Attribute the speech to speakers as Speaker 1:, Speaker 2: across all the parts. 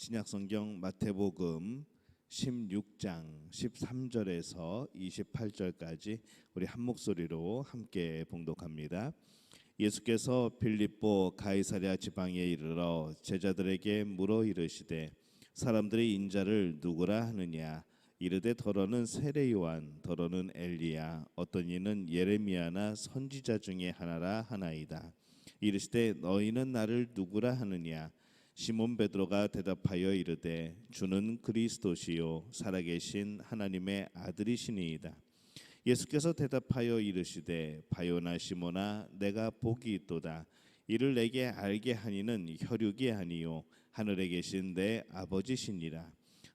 Speaker 1: 신약성경 마태복음 16장 13절에서 28절까지 우리 한 목소리로 함께 봉독합니다. 예수께서 빌립보 가이사랴 지방에 이르러 제자들에게 물어 이르시되 사람들이 인자를 누구라 하느냐? 이르되 더러는 세례 요한, 더러는 엘리야, 어떤 이는 예레미야나 선지자 중에 하나라 하나이다. 이르시되 너희는 나를 누구라 하느냐? 시몬 베드로가 대답하여 이르되 주는 그리스도시요 살아계신 하나님의 아들이시니이다. 예수께서 대답하여 이르시되 바요나 시몬아 내가 복이 있도다. 이를 내게 알게 하니는 혈육이 아니요 하늘에 계신 내 아버지시니라.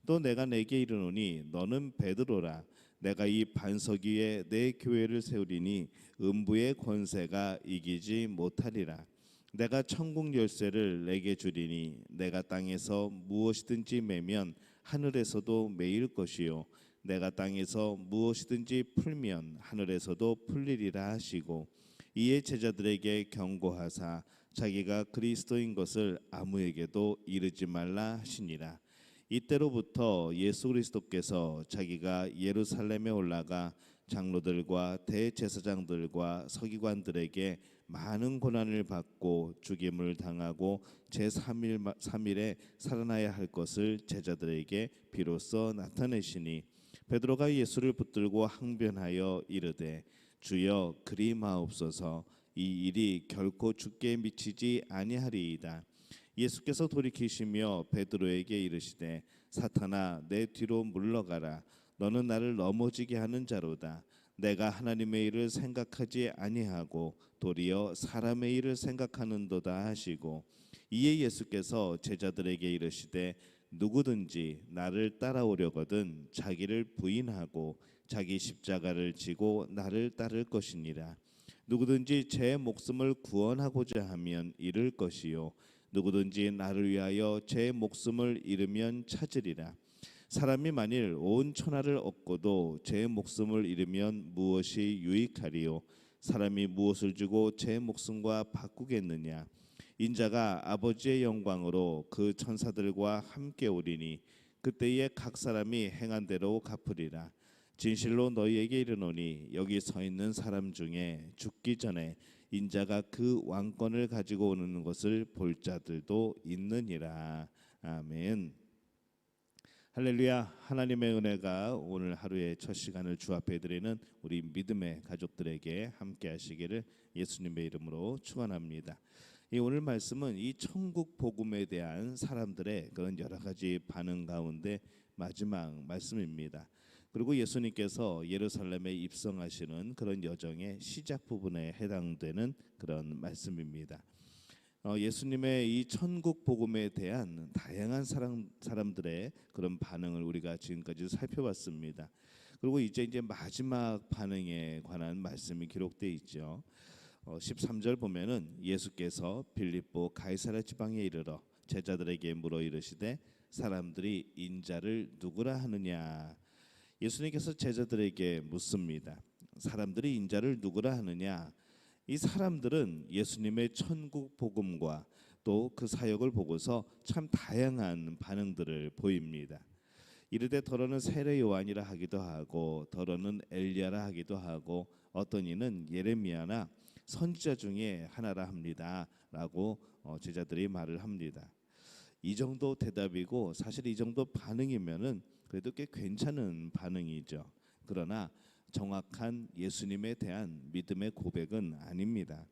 Speaker 1: 또 내가 내게 이르노니 너는 베드로라. 내가 이 반석 위에 내 교회를 세우리니 음부의 권세가 이기지 못하리라. 내가 천국 열쇠를 내게 주리니 내가 땅에서 무엇이든지 매면 하늘에서도 매일 것이요 내가 땅에서 무엇이든지 풀면 하늘에서도 풀리리라 하시고 이에 제자들에게 경고하사 자기가 그리스도인 것을 아무에게도 이르지 말라 하시니라. 이때로부터 예수 그리스도께서 자기가 예루살렘에 올라가 장로들과 대제사장들과 서기관들에게 많은 고난을 받고 죽임을 당하고 제3일에 살아나야 할 것을 제자들에게 비로소 나타내시니 베드로가 예수를 붙들고 항변하여 이르되 주여 그리 마옵소서. 이 일이 결코 주께 미치지 아니하리이다. 예수께서 돌이키시며 베드로에게 이르시되 사탄아 내 뒤로 물러가라. 너는 나를 넘어지게 하는 자로다. 내가 하나님의 일을 생각하지 아니하고 도리어 사람의 일을 생각하는도다 하시고 이에 예수께서 제자들에게 이르시되 누구든지 나를 따라오려거든 자기를 부인하고 자기 십자가를 지고 나를 따를 것이니라. 누구든지 제 목숨을 구원하고자 하면 잃을 것이요 누구든지 나를 위하여 제 목숨을 잃으면 찾으리라. 사람이 만일 온 천하를 얻고도 제 목숨을 잃으면 무엇이 유익하리요? 사람이 무엇을 주고 제 목숨과 바꾸겠느냐? 인자가 아버지의 영광으로 그 천사들과 함께 오리니 그때에 각 사람이 행한 대로 갚으리라. 진실로 너희에게 이르노니 여기 서 있는 사람 중에 죽기 전에 인자가 그 왕권을 가지고 오는 것을 볼 자들도 있느니라. 아멘. 할렐루야. 하나님의 은혜가 오늘 하루의 첫 시간을 주 앞에 드리는 우리 믿음의 가족들에게 함께 하시기를 예수님의 이름으로 축원합니다. 이 오늘 말씀은 이 천국 복음에 대한 사람들의 그런 여러 가지 반응 가운데 마지막 말씀입니다. 그리고 예수님께서 예루살렘에 입성하시는 그런 여정의 시작 부분에 해당되는 그런 말씀입니다. 예수님의 이 천국 복음에 대한 다양한 사람들의 그런 반응을 우리가 지금까지 살펴봤습니다. 그리고 이제 마지막 반응에 관한 말씀이 기록되어 있죠. 13절 보면은 예수께서 빌립보 가이사랴 지방에 이르러 제자들에게 물어 이르시되 사람들이 인자를 누구라 하느냐. 예수님께서 제자들에게 묻습니다. 사람들이 인자를 누구라 하느냐. 이 사람들은 예수님의 천국 복음과 또 그 사역을 보고서 참 다양한 반응들을 보입니다. 이르되 더러는 세례 요한이라 하기도 하고 더러는 엘리야라 하기도 하고 어떤 이는 예레미야나 선지자 중에 하나라 합니다 라고 제자들이 말을 합니다. 이 정도 대답이고 사실 이 정도 반응이면은 그래도 꽤 괜찮은 반응이죠. 그러나 정확한 예수님에 대한 믿음의 고백은 아닙니다.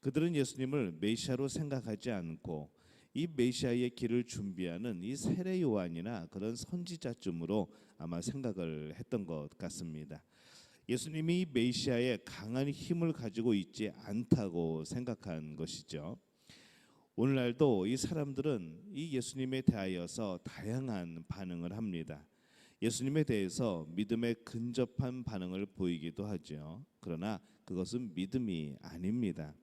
Speaker 1: 그들은 예수님을 메시아로 생각하지 않고 이 메시아의 길을 준비하는 이 세례 요한이나 그런 선지자쯤으로 아마 생각을 했던 것 같습니다. 예수님이 메시아의 강한 힘을 가지고 있지 않다고 생각한 것이죠. 오늘날도 이 사람들은 이 예수님에 대하여서 다양한 반응을 합니다. 예수님에 대해서 믿음에 근접한 반응을 보이기도 하죠. 그러나 그것은 믿음이 아닙니다.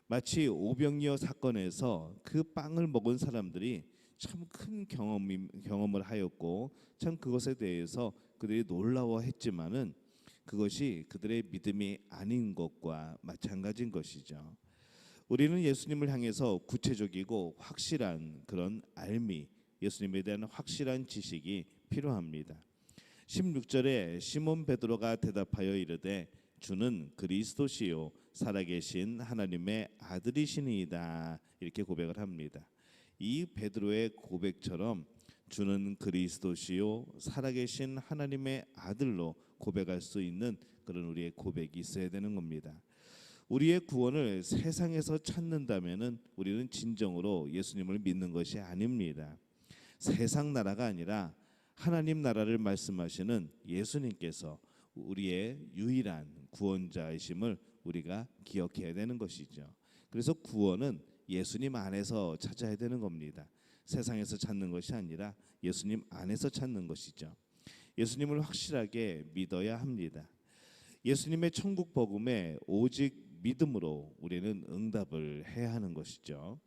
Speaker 1: 마치 오병이어 사건에서 그 빵을 먹은 사람들이 참 큰 경험을 하였고 참 그것에 대해서 그들이 놀라워했지만은 그것이 그들의 믿음이 아닌 것과 마찬가지인 것이죠. 우리는 예수님을 향해서 구체적이고 확실한 그런 알미, 예수님에 대한 확실한 지식이 필요합니다. 16절에 시몬 베드로가 대답하여 이르되 주는 그리스도시요 살아계신 하나님의 아들이시니이다. 이렇게 고백을 합니다. 이 베드로의 고백처럼 주는 그리스도시요 살아계신 하나님의 아들로 고백할 수 있는 그런 우리의 고백이 있어야 되는 겁니다. 우리의 구원을 세상에서 찾는다면은 우리는 진정으로 예수님을 믿는 것이 아닙니다. 세상 나라가 아니라 하나님 나라를 말씀하시는 예수님께서 우리의 유일한 구원자이심을 우리가 기억해야 되는 것이죠. 그래서 구원은 예수님 안에서 찾아야 되는 겁니다. 세상에서 찾는 것이 아니라 예수님 안에서 찾는 것이죠. 예수님을 확실하게 믿어야 합니다. 예수님의 천국 복음에 오직 믿음으로 우리는 응답을 해야 하는 것이죠.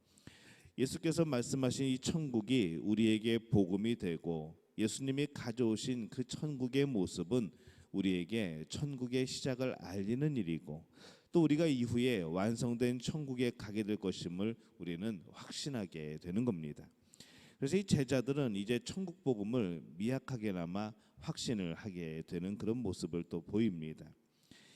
Speaker 1: 예수께서 말씀하신 이 천국이 우리에게 복음이 되고 예수님이 가져오신 그 천국의 모습은 우리에게 천국의 시작을 알리는 일이고 또 우리가 이후에 완성된 천국에 가게 될 것임을 우리는 확신하게 되는 겁니다. 그래서 이 제자들은 이제 천국 복음을 미약하게나마 확신을 하게 되는 그런 모습을 또 보입니다.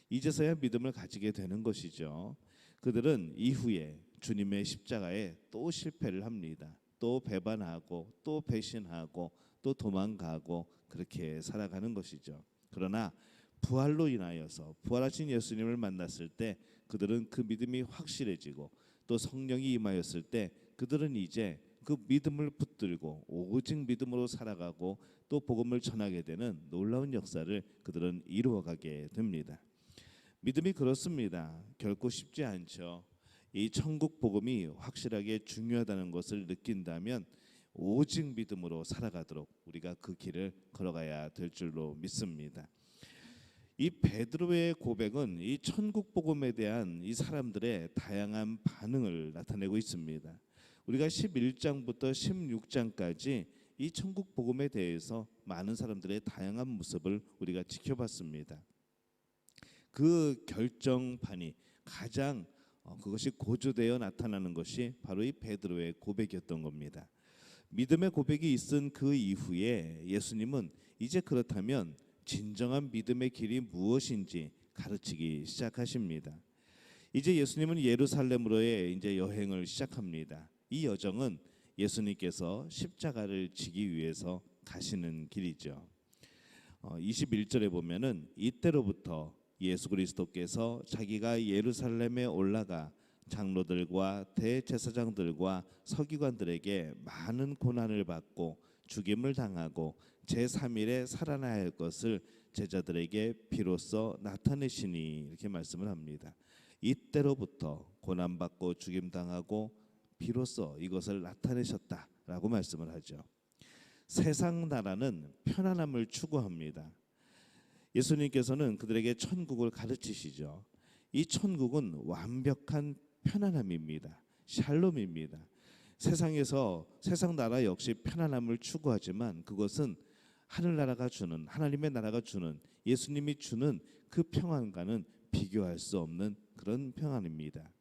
Speaker 1: 이제서야 믿음을 가지게 되는 것이죠. 그들은 이후에 주님의 십자가에 또 실패를 합니다. 또 배반하고 또 배신하고 또 도망가고 그렇게 살아가는 것이죠. 그러나 부활로 인하여서 부활하신 예수님을 만났을 때 그들은 그 믿음이 확실해지고 또 성령이 임하였을 때 그들은 이제 그 믿음을 붙들고 오직 믿음으로 살아가고 또 복음을 전하게 되는 놀라운 역사를 그들은 이루어가게 됩니다. 믿음이 그렇습니다. 결코 쉽지 않죠. 이 천국 복음이 확실하게 중요하다는 것을 느낀다면 오직 믿음으로 살아가도록 우리가 그 길을 걸어가야 될 줄로 믿습니다. 이 베드로의 고백은 이 천국 복음에 대한 이 사람들의 다양한 반응을 나타내고 있습니다. 우리가 11장부터 16장까지 이 천국 복음에 대해서 많은 사람들의 다양한 모습을 우리가 지켜봤습니다. 그 결정판이 가장 그것이 고조되어 나타나는 것이 바로 이 베드로의 고백이었던 겁니다. 믿음의 고백이 있은 그 이후에 예수님은 이제 그렇다면 진정한 믿음의 길이 무엇인지 가르치기 시작하십니다. 이제 예수님은 예루살렘으로의 이제 여행을 시작합니다. 이 여정은 예수님께서 십자가를 지기 위해서 가시는 길이죠. 21절에 보면은 이때로부터 예수 그리스도께서 자기가 예루살렘에 올라가 장로들과 대제사장들과 서기관들에게 많은 고난을 받고 죽임을 당하고 제3일에 살아나야 할 것을 제자들에게 비로소 나타내시니 이렇게 말씀을 합니다. 이때로부터 고난받고 죽임당하고 비로소 이것을 나타내셨다라고 말씀을 하죠. 세상 나라는 편안함을 추구합니다. 예수님께서는 그들에게 천국을 가르치시죠. 이 천국은 완벽한 편안함입니다. 샬롬입니다. 세상에서 세상 나라 역시 편안함을 추구하지만 그것은 하늘나라가 주는 하나님의 나라가 주는 예수님이 주는 그 평안과는 비교할 수 없는 그런 평안입니다.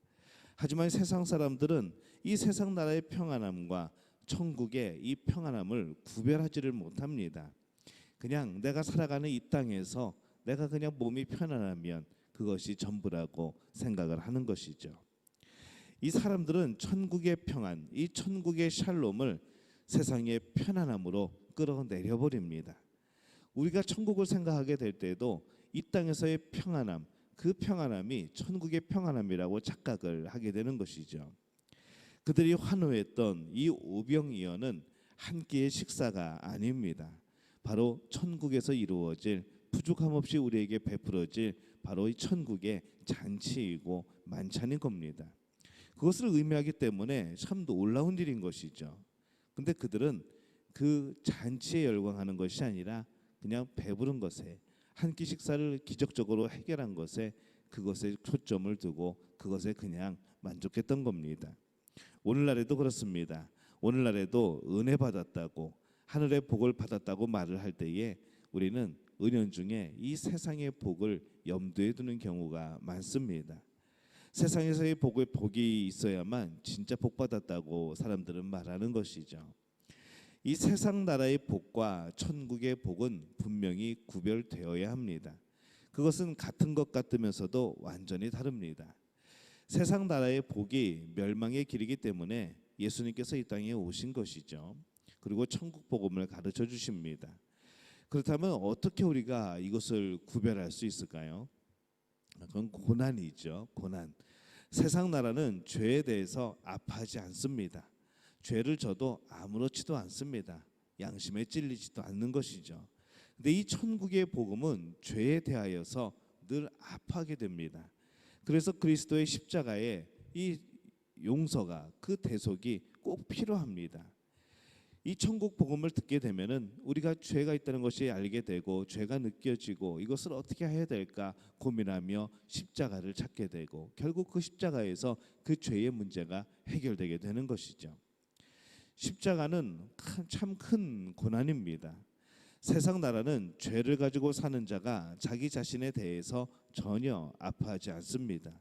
Speaker 1: 하지만 세상 사람들은 이 세상 나라의 평안함과 천국의 이 평안함을 구별하지를 못합니다. 그냥 내가 살아가는 이 땅에서 내가 그냥 몸이 편안하면 그것이 전부라고 생각을 하는 것이죠. 이 사람들은 천국의 평안, 이 천국의 샬롬을 세상의 편안함으로 끌어내려 버립니다. 우리가 천국을 생각하게 될 때도 이 땅에서의 평안함, 그 평안함이 천국의 평안함이라고 착각을 하게 되는 것이죠. 그들이 환호했던 이 오병이어는 한 끼의 식사가 아닙니다. 바로 천국에서 이루어질 부족함 없이 우리에게 베풀어질 바로 이 천국의 잔치이고 만찬인 겁니다. 그것을 의미하기 때문에 참 놀라운 일인 것이죠. 근데 그들은 그 잔치에 열광하는 것이 아니라 그냥 배부른 것에 한 끼 식사를 기적적으로 해결한 것에 그것에 초점을 두고 그것에 그냥 만족했던 겁니다. 오늘날에도 그렇습니다. 오늘날에도 은혜 받았다고 하늘의 복을 받았다고 말을 할 때에 우리는 은연중에 이 세상의 복을 염두에 두는 경우가 많습니다. 세상에서의 복이 있어야만 진짜 복 받았다고 사람들은 말하는 것이죠. 이 세상 나라의 복과 천국의 복은 분명히 구별되어야 합니다. 그것은 같은 것 같으면서도 완전히 다릅니다. 세상 나라의 복이 멸망의 길이기 때문에 예수님께서 이 땅에 오신 것이죠. 그리고 천국 복음을 가르쳐 주십니다. 그렇다면 어떻게 우리가 이것을 구별할 수 있을까요? 그건 고난이죠. 고난. 세상 나라는 죄에 대해서 아파하지 않습니다. 죄를 져도 아무렇지도 않습니다. 양심에 찔리지도 않는 것이죠. 근데 이 천국의 복음은 죄에 대하여서 늘 아파하게 됩니다. 그래서 그리스도의 십자가에 이 용서가, 그 대속이 꼭 필요합니다. 이 천국 복음을 듣게 되면은 우리가 죄가 있다는 것이 알게 되고 죄가 느껴지고 이것을 어떻게 해야 될까 고민하며 십자가를 찾게 되고 결국 그 십자가에서 그 죄의 문제가 해결되게 되는 것이죠. 십자가는 참 큰 고난입니다. 세상 나라는 죄를 가지고 사는 자가 자기 자신에 대해서 전혀 아파하지 않습니다.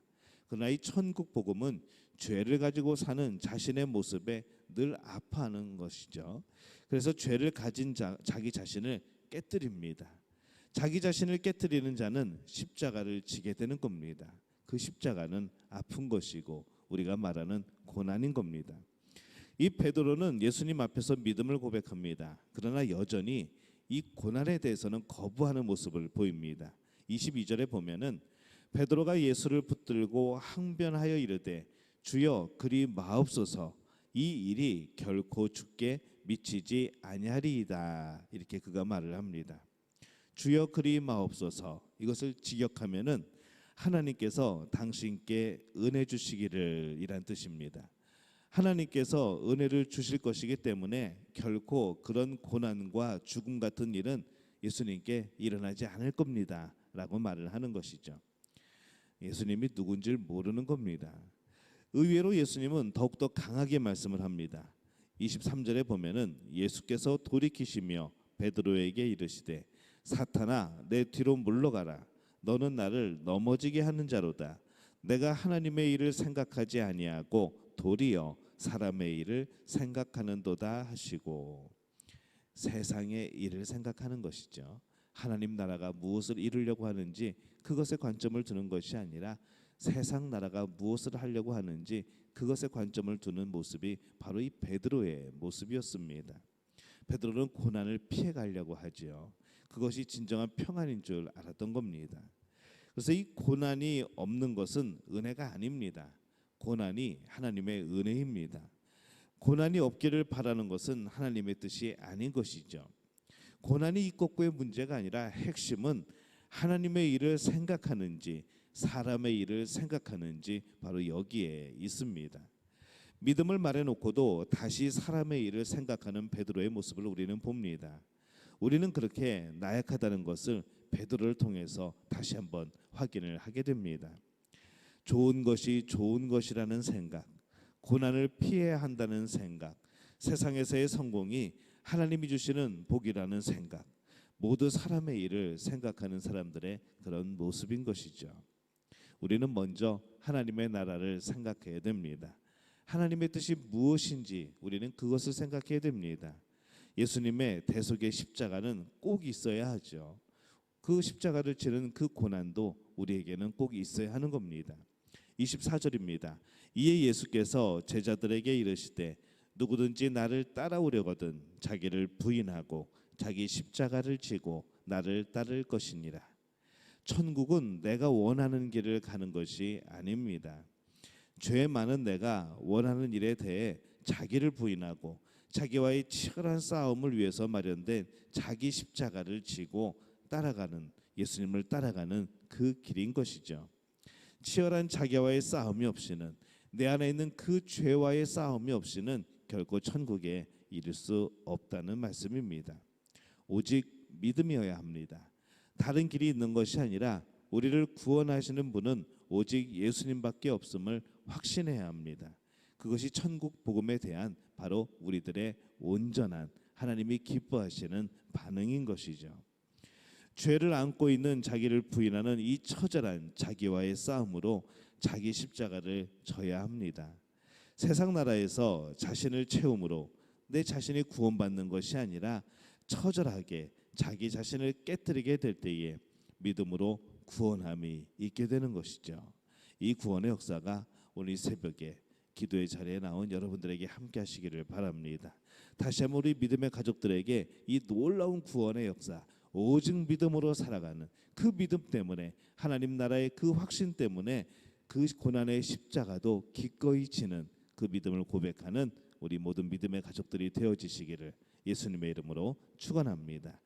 Speaker 1: 그러나 이 천국 복음은 죄를 가지고 사는 자신의 모습에 늘 아파하는 것이죠. 그래서 죄를 가진 자기 자신을 깨뜨립니다. 자기 자신을 깨뜨리는 자는 십자가를 지게 되는 겁니다. 그 십자가는 아픈 것이고 우리가 말하는 고난인 겁니다. 이 베드로는 예수님 앞에서 믿음을 고백합니다. 그러나 여전히 이 고난에 대해서는 거부하는 모습을 보입니다. 22절에 보면은 베드로가 예수를 붙들고 항변하여 이르되 주여 그리 마옵소서 이 일이 결코 주께 미치지 아니하리이다. 이렇게 그가 말을 합니다. 주여 그리 마옵소서, 이것을 직역하면은 하나님께서 당신께 은혜 주시기를 이란 뜻입니다. 하나님께서 은혜를 주실 것이기 때문에 결코 그런 고난과 죽음 같은 일은 예수님께 일어나지 않을 겁니다 라고 말을 하는 것이죠. 예수님이 누군지 모르는 겁니다. 의외로 예수님은 더욱더 강하게 말씀을 합니다. 23절에 보면은 예수께서 돌이키시며 베드로에게 이르시되 사탄아 내 뒤로 물러가라. 너는 나를 넘어지게 하는 자로다. 내가 하나님의 일을 생각하지 아니하고 도리어 사람의 일을 생각하는도다 하시고, 세상의 일을 생각하는 것이죠. 하나님 나라가 무엇을 이루려고 하는지 그것에 관점을 두는 것이 아니라 세상 나라가 무엇을 하려고 하는지 그것에 관점을 두는 모습이 바로 이 베드로의 모습이었습니다. 베드로는 고난을 피해 가려고 하지요. 그것이 진정한 평안인 줄 알았던 겁니다. 그래서 이 고난이 없는 것은 은혜가 아닙니다. 고난이 하나님의 은혜입니다. 고난이 없기를 바라는 것은 하나님의 뜻이 아닌 것이죠. 고난이 있고 없고의 문제가 아니라 핵심은 하나님의 일을 생각하는지 사람의 일을 생각하는지 바로 여기에 있습니다. 믿음을 말해놓고도 다시 사람의 일을 생각하는 베드로의 모습을 우리는 봅니다. 우리는 그렇게 나약하다는 것을 베드로를 통해서 다시 한번 확인을 하게 됩니다. 좋은 것이 좋은 것이라는 생각, 고난을 피해야 한다는 생각, 세상에서의 성공이 하나님이 주시는 복이라는 생각, 모두 사람의 일을 생각하는 사람들의 그런 모습인 것이죠. 우리는 먼저 하나님의 나라를 생각해야 됩니다. 하나님의 뜻이 무엇인지 우리는 그것을 생각해야 됩니다. 예수님의 대속의 십자가는 꼭 있어야 하죠. 그 십자가를 치는 그 고난도 우리에게는 꼭 있어야 하는 겁니다. 24절입니다. 이에 예수께서 제자들에게 이르시되 누구든지 나를 따라오려거든 자기를 부인하고 자기 십자가를 지고 나를 따를 것이니라. 천국은 내가 원하는 길을 가는 것이 아닙니다. 죄 많은 내가 원하는 일에 대해 자기를 부인하고 자기와의 치열한 싸움을 위해서 마련된 자기 십자가를 지고 따라가는, 예수님을 따라가는 그 길인 것이죠. 치열한 자기와의 싸움이 없이는, 내 안에 있는 그 죄와의 싸움이 없이는 결코 천국에 이를 수 없다는 말씀입니다. 오직 믿음이어야 합니다. 다른 길이 있는 것이 아니라 우리를 구원하시는 분은 오직 예수님밖에 없음을 확신해야 합니다. 그것이 천국 복음에 대한 바로 우리들의 온전한, 하나님이 기뻐하시는 반응인 것이죠. 죄를 안고 있는 자기를 부인하는 이 처절한 자기와의 싸움으로 자기 십자가를 져야 합니다. 세상 나라에서 자신을 채움으로 내 자신이 구원받는 것이 아니라 처절하게 자기 자신을 깨뜨리게 될 때에 믿음으로 구원함이 있게 되는 것이죠. 이 구원의 역사가 오늘 새벽에 기도의 자리에 나온 여러분들에게 함께 하시기를 바랍니다. 다시 한번 우리 믿음의 가족들에게 이 놀라운 구원의 역사, 오직 믿음으로 살아가는 그 믿음 때문에, 하나님 나라의 그 확신 때문에 그 고난의 십자가도 기꺼이 지는 그 믿음을 고백하는 우리 모든 믿음의 가족들이 되어지시기를 예수님의 이름으로 축원합니다.